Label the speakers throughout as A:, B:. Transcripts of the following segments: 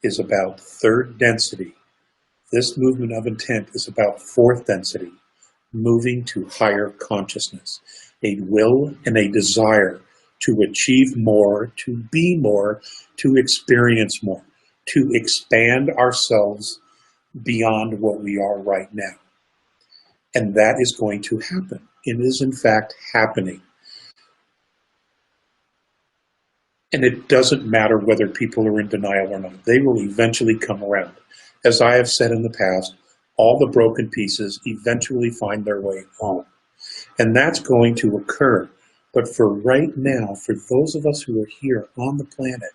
A: is about third density. This movement of intent is about fourth density, moving to higher consciousness, a will and a desire to achieve more, to be more, to experience more, to expand ourselves beyond what we are right now. And that is going to happen. It is in fact happening. And it doesn't matter whether people are in denial or not. They will eventually come around. As I have said in the past, all the broken pieces eventually find their way home. And that's going to occur. But for right now, for those of us who are here on the planet,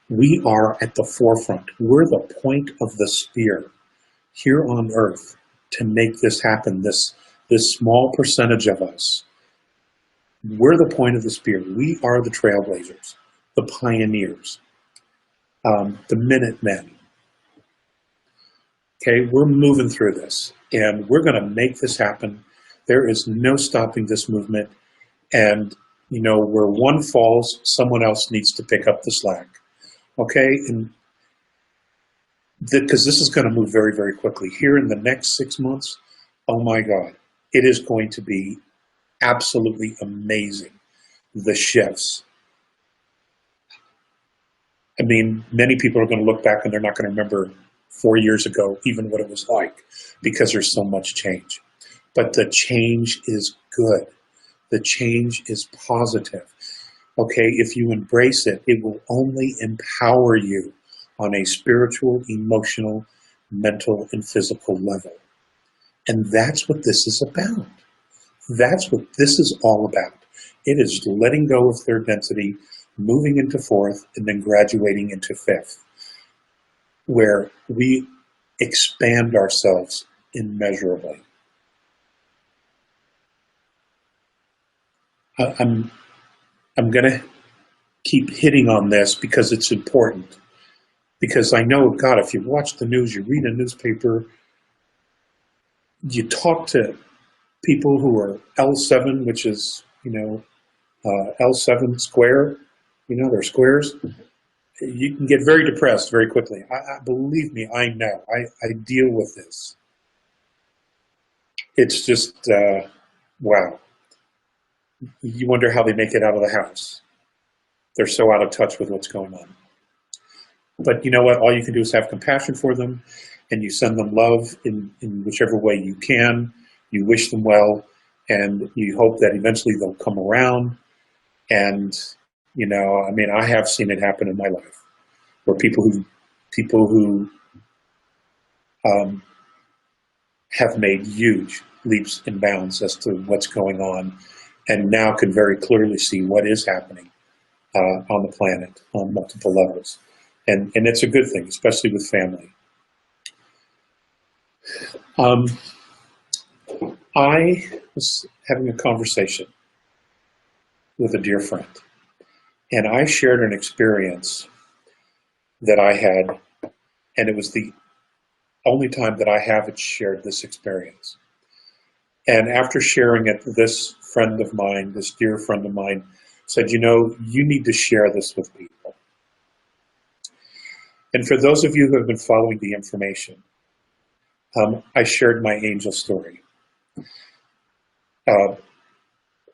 A: we are at the forefront. We're the point of the spear here on Earth to make this happen, this small percentage of us. We're the point of the spear. We are the trailblazers, the pioneers, the Minutemen. Okay, we're moving through this, and we're going to make this happen. There is no stopping this movement, and you know, where one falls, someone else needs to pick up the slack. Okay, and because this is going to move very, very quickly. Here in the next 6 months, oh my God, it is going to be absolutely amazing, the shifts. I mean, many people are going to look back and they're not going to remember 4 years ago even what it was like, because there's so much change. But the change is good. The change is positive. Okay, if you embrace it, it will only empower you on a spiritual, emotional, mental, and physical level. And that's what this is about. That's what this is all about. It is letting go of third density, moving into fourth, and then graduating into fifth, where we expand ourselves immeasurably. I'm going to keep hitting on this because it's important. Because I know, God, if you watch the news, you read a newspaper, you talk to people who are L7, which is, you know, L7 square, you know, they're squares. You can get very depressed very quickly. Believe me, I know. I deal with this. It's just, wow. You wonder how they make it out of the house. They're so out of touch with what's going on. But you know what? All you can do is have compassion for them, and you send them love in whichever way you can. You wish them well, and you hope that eventually they'll come around. And, you know, I mean, I have seen it happen in my life, where people who have made huge leaps and bounds as to what's going on, and now can very clearly see what is happening on the planet on multiple levels. And it's a good thing, especially with family. I was having a conversation with a dear friend, and I shared an experience that I had, and it was the only time that I haven't shared this experience. And after sharing it, this friend of mine, this dear friend of mine, said, you know, you need to share this with people. And for those of you who have been following the information, I shared my angel story in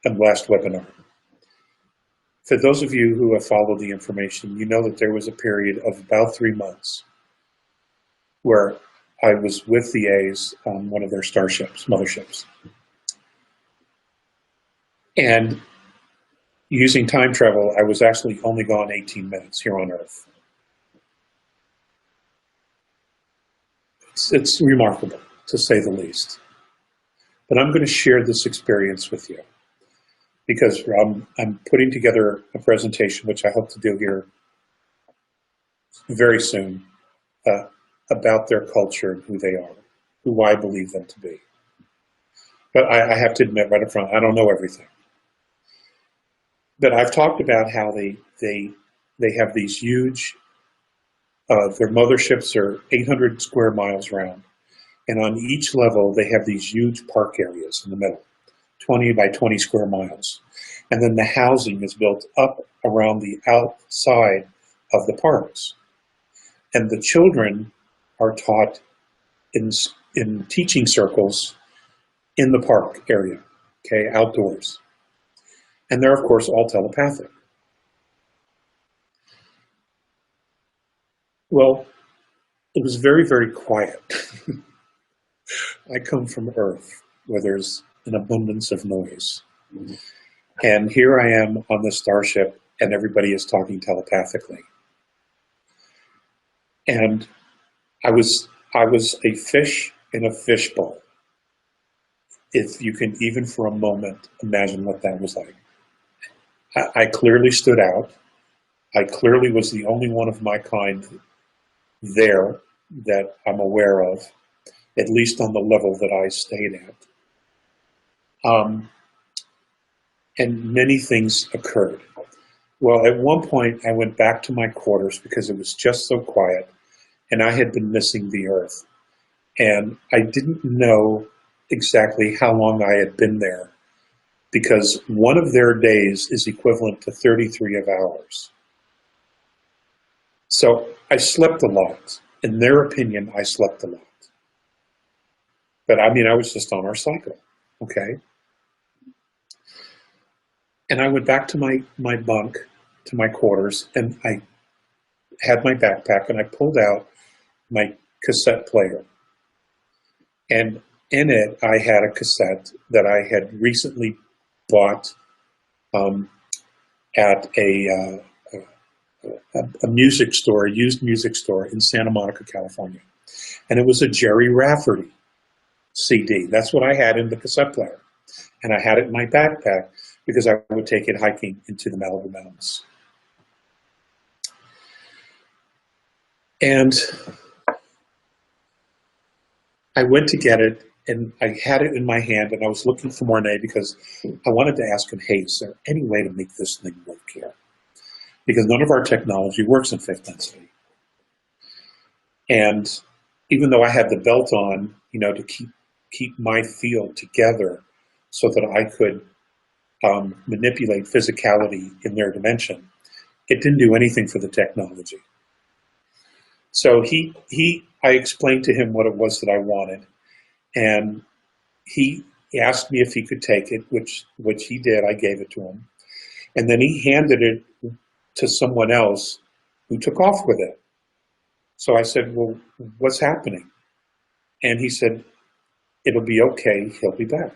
A: the last webinar. For those of you who have followed the information, you know that there was a period of about 3 months where I was with the A's on one of their starships, motherships. And using time travel, I was actually only gone 18 minutes here on Earth. It's remarkable, to say the least. But I'm going to share this experience with you because I'm putting together a presentation, which I hope to do here very soon, about their culture and who they are, who I believe them to be. But I have to admit right up front, I don't know everything. But I've talked about how they have these huge, their motherships are 800 square miles round. And on each level, they have these huge park areas in the middle, 20 by 20 square miles. And then the housing is built up around the outside of the parks. And the children are taught in teaching circles in the park area, okay, outdoors. And they're, of course, all telepathic. Well, it was very, very quiet. I come from Earth, where there's an abundance of noise. And here I am on the starship, and everybody is talking telepathically. And I was a fish in a fishbowl. If you can even for a moment imagine what that was like. I clearly stood out. I clearly was the only one of my kind there that I'm aware of, at least on the level that I stayed at. And many things occurred. Well, at one point, I went back to my quarters because it was just so quiet, and I had been missing the Earth. And I didn't know exactly how long I had been there, because one of their days is equivalent to 33 of ours. So I slept a lot. In their opinion, I slept a lot. But I mean, I was just on our cycle, okay? And I went back to my bunk, to my quarters, and I had my backpack, and I pulled out my cassette player. And in it, I had a cassette that I had recently bought at a music store, a used music store in Santa Monica, California. And it was a Jerry Rafferty CD. That's what I had in the cassette player. And I had it in my backpack because I would take it hiking into the Malibu Mountains. And I went to get it, and I had it in my hand, and I was looking for Mornay because I wanted to ask him, hey, is there any way to make this thing work here? Because none of our technology works in fifth density. And even though I had the belt on, you know, to keep my field together so that I could manipulate physicality in their dimension, it didn't do anything for the technology. So I explained to him what it was that I wanted, and he asked me if he could take it, which he did. I gave it to him. And then he handed it to someone else who took off with it. So I said, well, what's happening? And he said, it'll be okay, he'll be back.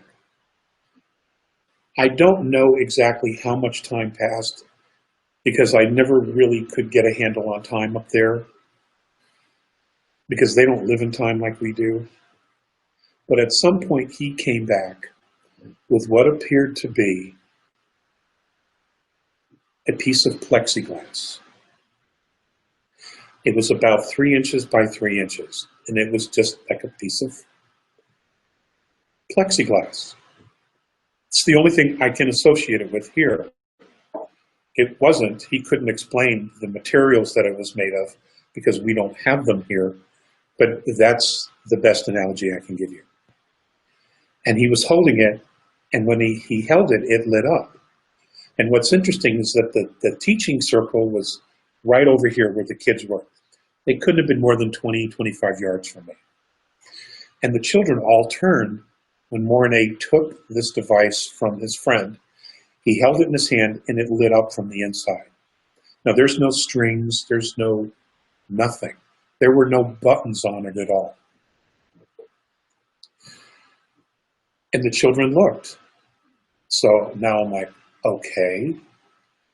A: I don't know exactly how much time passed because I never really could get a handle on time up there because they don't live in time like we do. But at some point he came back with what appeared to be a piece of plexiglass. It was about 3 inches by 3 inches, and it was just like a piece of plexiglass. It's the only thing I can associate it with here. It wasn't, he couldn't explain the materials that it was made of because we don't have them here, but that's the best analogy I can give you. And he was holding it, and when he held it, it lit up. And what's interesting is that the teaching circle was right over here where the kids were. They couldn't have been more than 20, 25 yards from me. And the children all turned when Mornay took this device from his friend. He held it in his hand, and it lit up from the inside. Now, there's no strings. There's no nothing. There were no buttons on it at all. And the children looked. So now I'm like, okay.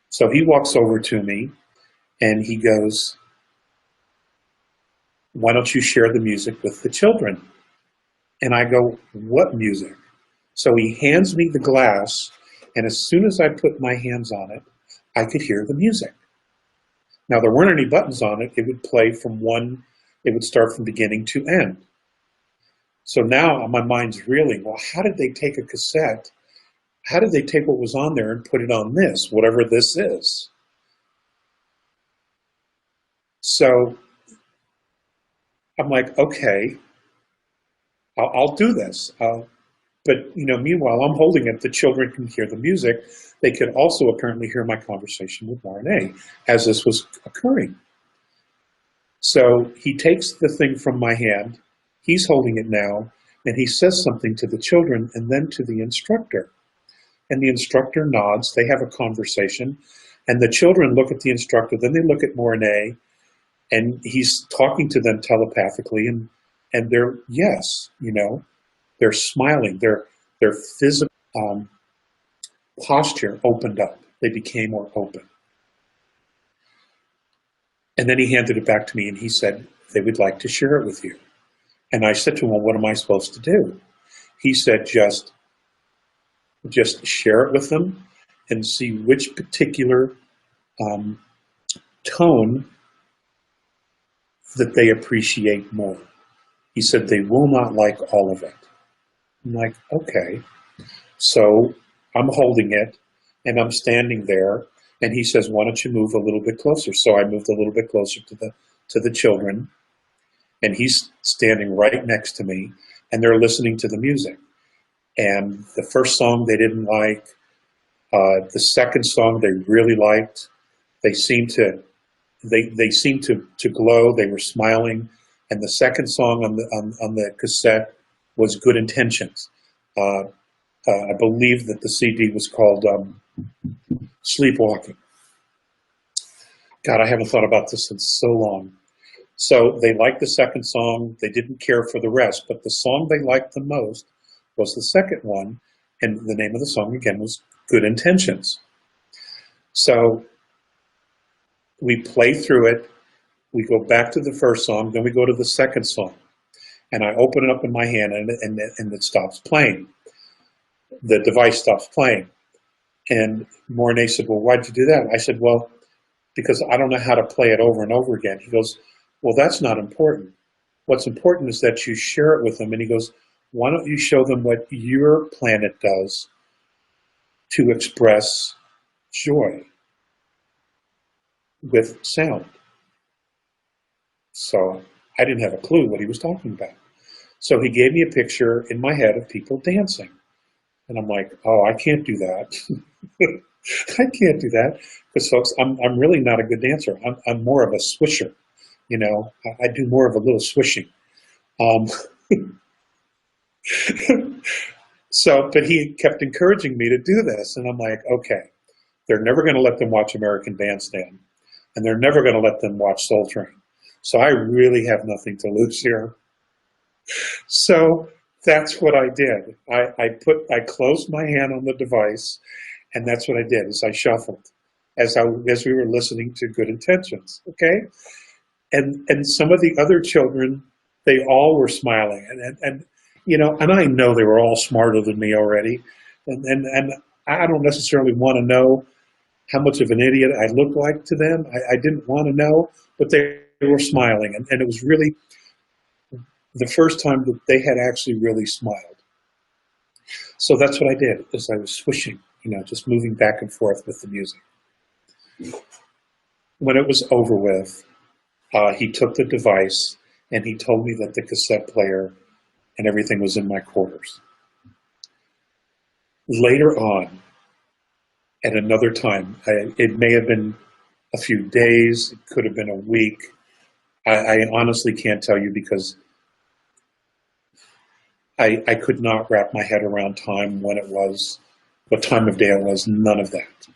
A: So he walks over to me, and he goes, why don't you share the music with the children? And I go, what music? So he hands me the glass, and as soon as I put my hands on it, I could hear the music. Now, there weren't any buttons on it. It would play from one, it would start from beginning to end. So now my mind's reeling, well, how did they take a cassette? How did they take what was on there and put it on this, whatever this is? So I'm like, okay, I'll do this. But you know, meanwhile, I'm holding it. The children can hear the music. They could also apparently hear my conversation with Marnay as this was occurring. So he takes the thing from my hand, he's holding it now, and he says something to the children and then to the instructor. And the instructor nods, they have a conversation, and the children look at the instructor, then they look at Mornay, and he's talking to them telepathically, and they're, yes, they're smiling, their physical posture opened up. They became more open. And then he handed it back to me and he said, they would like to share it with you. And I said to him, well, what am I supposed to do? He said, just share it with them and see which particular tone that they appreciate more. He said, they will not like all of it. I'm like, okay. So I'm holding it and I'm standing there, and he says, why don't you move a little bit closer? So I moved a little bit closer to the children, and he's standing right next to me, and they're listening to the music. And the first song they didn't like, the second song they really liked. They seemed to glow. They were smiling. And the second song on the cassette was Good Intentions. I believe that the CD was called Sleepwalking. God, I haven't thought about this in so long. So they liked the second song. They didn't care for the rest, but the song they liked the most was the second one, and the name of the song again was Good Intentions. So we play through it. We go back to the first song, then we go to the second song, and I open it up in my hand, and it stops playing. The device stops playing. And Mornay said, well, why'd you do that? I said, well, because I don't know how to play it over and over again. He goes, well, that's not important. What's important is that you share it with them. And he goes, why don't you show them what your planet does to express joy with sound? So I didn't have a clue what he was talking about. So he gave me a picture in my head of people dancing. And I'm like, oh, I can't do that. I can't do that. Because folks, I'm really not a good dancer. I'm more of a swisher. I do more of a little swishing. But he kept encouraging me to do this. And I'm like, okay, they're never going to let them watch American Bandstand. And they're never going to let them watch Soul Train. So I really have nothing to lose here. So that's what I did. I closed my hand on the device, and that's what I did, is I shuffled as we were listening to Good Intentions, okay? And some of the other children, they all were smiling, and I know they were all smarter than me already, and I don't necessarily want to know how much of an idiot I look like to them. I didn't want to know, but they were smiling, and it was really the first time that they had actually really smiled. So that's what I did, is I was swishing, just moving back and forth with the music. When it was over with, he took the device and he told me that the cassette player and everything was in my quarters. Later on, at another time, it may have been a few days, it could have been a week. I honestly can't tell you, because I could not wrap my head around time, when it was, what time of day it was, none of that.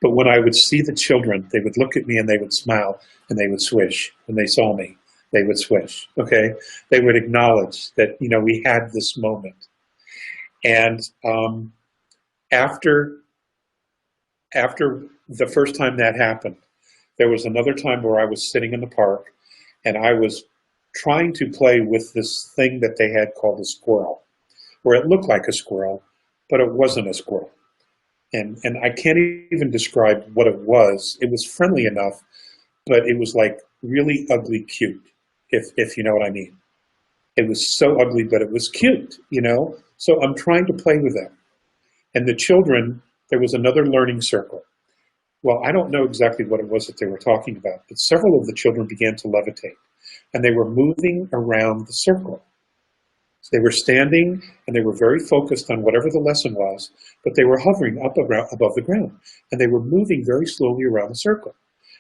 A: But when I would see the children, they would look at me and they would smile and they would swish. When they saw me, they would swish, okay? They would acknowledge that, we had this moment. And after the first time that happened, there was another time where I was sitting in the park and I was trying to play with this thing that they had called a squirrel, where it looked like a squirrel, but it wasn't a squirrel. And I can't even describe what it was. It was friendly enough, but it was like really ugly cute, if you know what I mean. It was so ugly, but it was cute, So I'm trying to play with them. And the children, there was another learning circle. Well, I don't know exactly what it was that they were talking about, but several of the children began to levitate, and they were moving around the circle. So they were standing, and they were very focused on whatever the lesson was, but they were hovering up above the ground, and they were moving very slowly around the circle.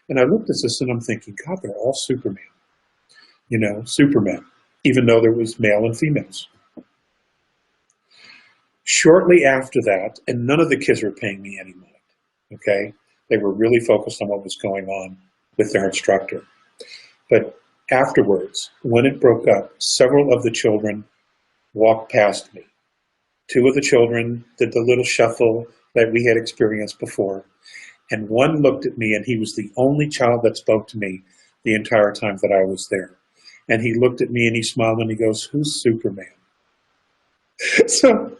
A: And I looked at this and I'm thinking, God, they're all Superman, Supermen, even though there was male and females. Shortly after that, and none of the kids were paying me any mind, okay? They were really focused on what was going on with their instructor. But afterwards, when it broke up, several of the children walked past me. Two of the children did the little shuffle that we had experienced before, and one looked at me, and he was the only child that spoke to me the entire time that I was there. And he looked at me and he smiled and he goes, "Who's Superman?" So,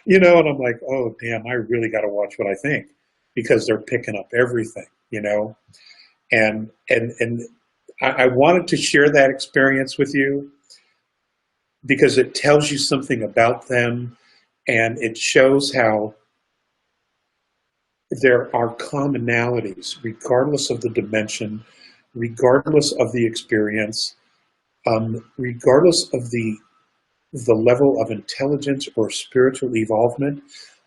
A: and I'm like, oh, damn, I really got to watch what I think, because they're picking up everything, And I wanted to share that experience with you because it tells you something about them, and it shows how there are commonalities, regardless of the dimension, regardless of the experience, regardless of the level of intelligence or spiritual evolvement.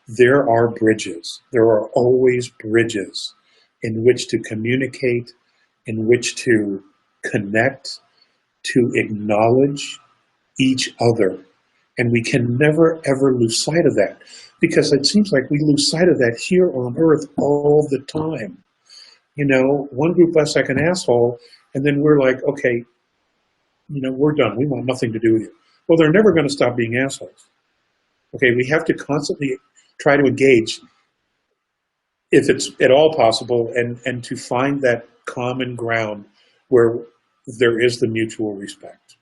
A: There are bridges. There are always bridges in which to communicate, in which to connect, to acknowledge each other. And we can never, ever lose sight of that, because it seems like we lose sight of that here on earth all the time. One group less like an asshole, and then we're like, okay, we're done. We want nothing to do with you. Well, they're never going to stop being assholes. Okay, we have to constantly try to engage, if it's at all possible, and to find that common ground where there is the mutual respect.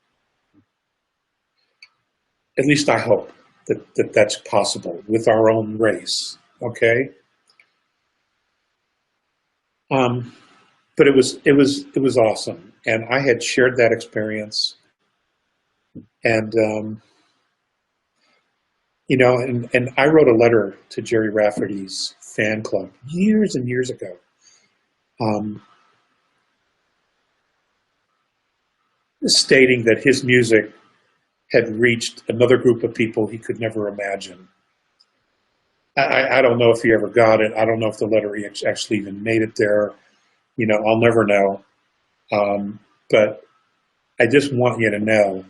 A: At least I hope that that's possible with our own race, okay? But it was awesome, and I had shared that experience, and and I wrote a letter to Jerry Rafferty's fan club years and years ago, stating that his music had reached another group of people he could never imagine. I don't know if he ever got it. I don't know if the letter actually even made it there. I'll never know. But I just want you to know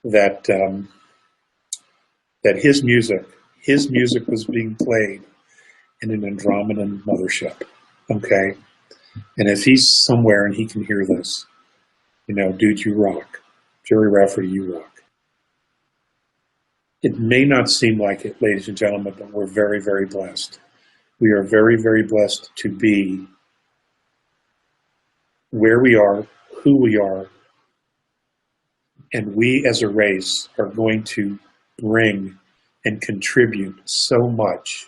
A: that that his music was being played in an Andromedan mothership. Okay, and if he's somewhere and he can hear this, dude, you rock. Jerry Rafferty, you rock. It may not seem like it, ladies and gentlemen, but we're very, very blessed. We are very, very blessed to be where we are, who we are, and we as a race are going to bring and contribute so much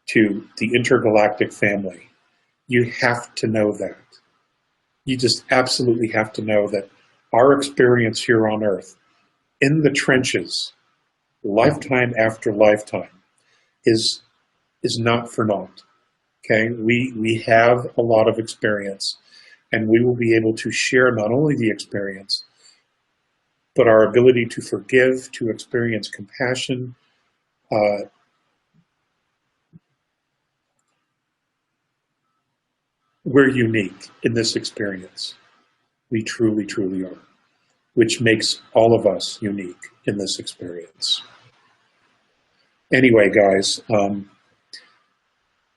A: to the intergalactic family. You have to know that. You just absolutely have to know that our experience here on Earth, in the trenches, lifetime after lifetime, is not for naught. Okay, we have a lot of experience, and we will be able to share not only the experience, but our ability to forgive, to experience compassion. We're unique in this experience. We truly, truly are, which makes all of us unique in this experience. Anyway, guys,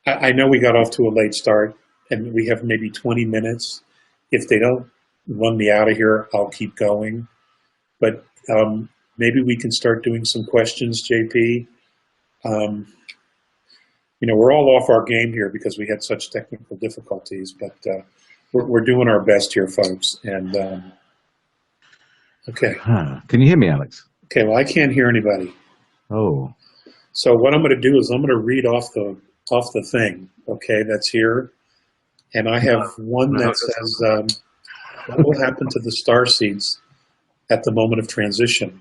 A: I know we got off to a late start, and we have maybe 20 minutes. If they don't run me out of here, I'll keep going. But maybe we can start doing some questions, JP. We're all off our game here because we had such technical difficulties, but we're doing our best here, folks. And okay.
B: Can you hear me, Alex?
A: Okay, well, I can't hear anybody.
B: Oh.
A: So what I'm going to do is I'm going to read off the thing, okay, that's here. And I have one that says, what will happen to the star seeds at the moment of transition?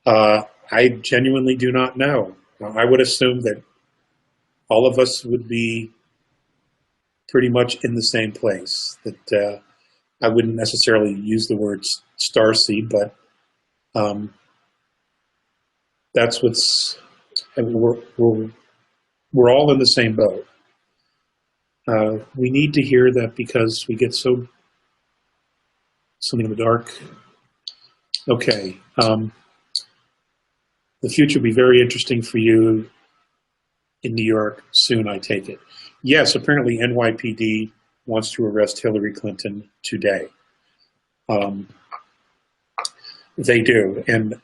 A: I genuinely do not know. I would assume that all of us would be pretty much in the same place. That I wouldn't necessarily use the word starseed, but that's what's. We're all in the same boat. We need to hear that because we get something in the dark. Okay. The future will be very interesting for you in New York soon, I take it. Yes, apparently NYPD wants to arrest Hillary Clinton today. They do, and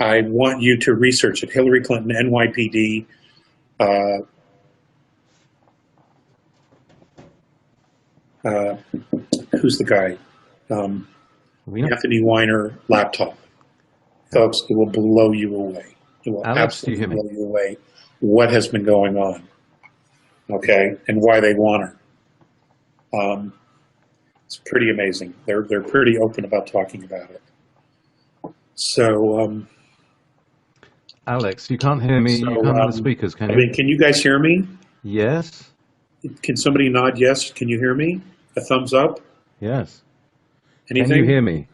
A: I want you to research it. Hillary Clinton, NYPD. Who's the guy? Anthony Weiner laptop. Folks, it will blow you away. It will absolutely blow you away what has been going on, okay, and why they want her. It's pretty amazing. They're pretty open about talking about it. So,
B: Alex, you can't hear me. You can't hear the speakers, can you?
A: I mean, can you guys hear me?
B: Yes.
A: Can somebody nod yes? Can you hear me? A thumbs up?
B: Yes.
A: Anything?
B: Can you hear me?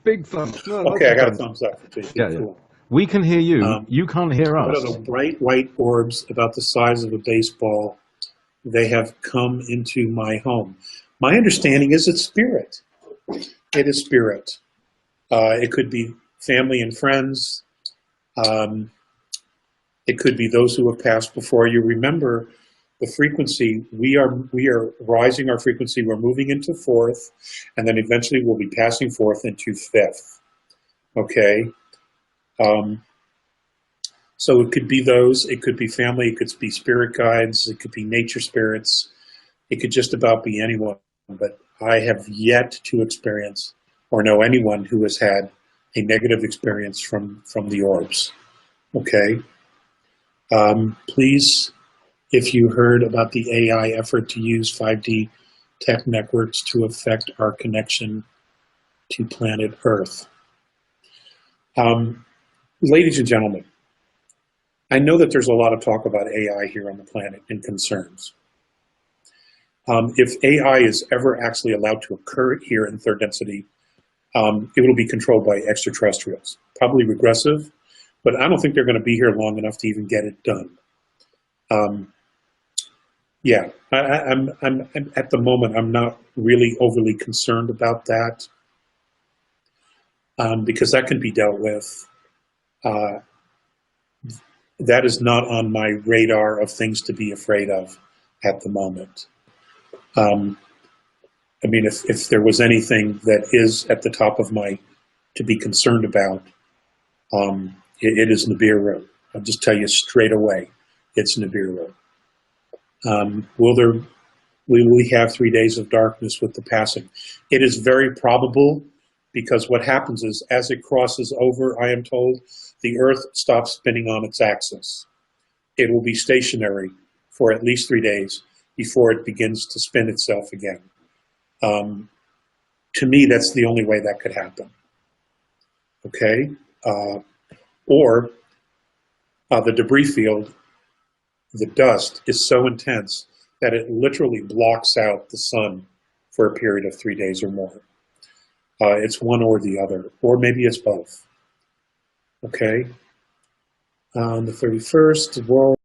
B: Big thumbs. No,
A: okay, I got a thumbs up.
B: Yeah, cool. We can hear you. You can't hear us.
A: What are the bright white orbs about the size of a baseball? They have come into my home. My understanding is it's spirit. It is spirit. It could be family and friends. It could be those who have passed before you. Remember the frequency. We are rising our frequency. We're moving into fourth, and then eventually we'll be passing forth into fifth. Okay. So it could be those. It could be family. It could be spirit guides. It could be nature spirits. It could just about be anyone. But I have yet to experience or know anyone who has had a negative experience from the orbs. Okay. Please, if you heard about the AI effort to use 5D tech networks to affect our connection to planet Earth. Ladies and gentlemen, I know that there's a lot of talk about AI here on the planet and concerns. If AI is ever actually allowed to occur here in third density, it will be controlled by extraterrestrials, probably regressive, but I don't think they're going to be here long enough to even get it done. Yeah, I'm at the moment, I'm not really overly concerned about that because that can be dealt with. That is not on my radar of things to be afraid of at the moment. I mean, if there was anything that is at the top of my to be concerned about, it is Nibiru. I'll just tell you straight away, it's Nibiru. Will we have 3 days of darkness with the passing? It is very probable, because what happens is as it crosses over, I am told, the Earth stops spinning on its axis. It will be stationary for at least 3 days before it begins to spin itself again. To me, that's the only way that could happen. Okay? Or the debris field, the dust, is so intense that it literally blocks out the sun for a period of 3 days or more. It's one or the other, or maybe it's both. Okay? On the 31st, the world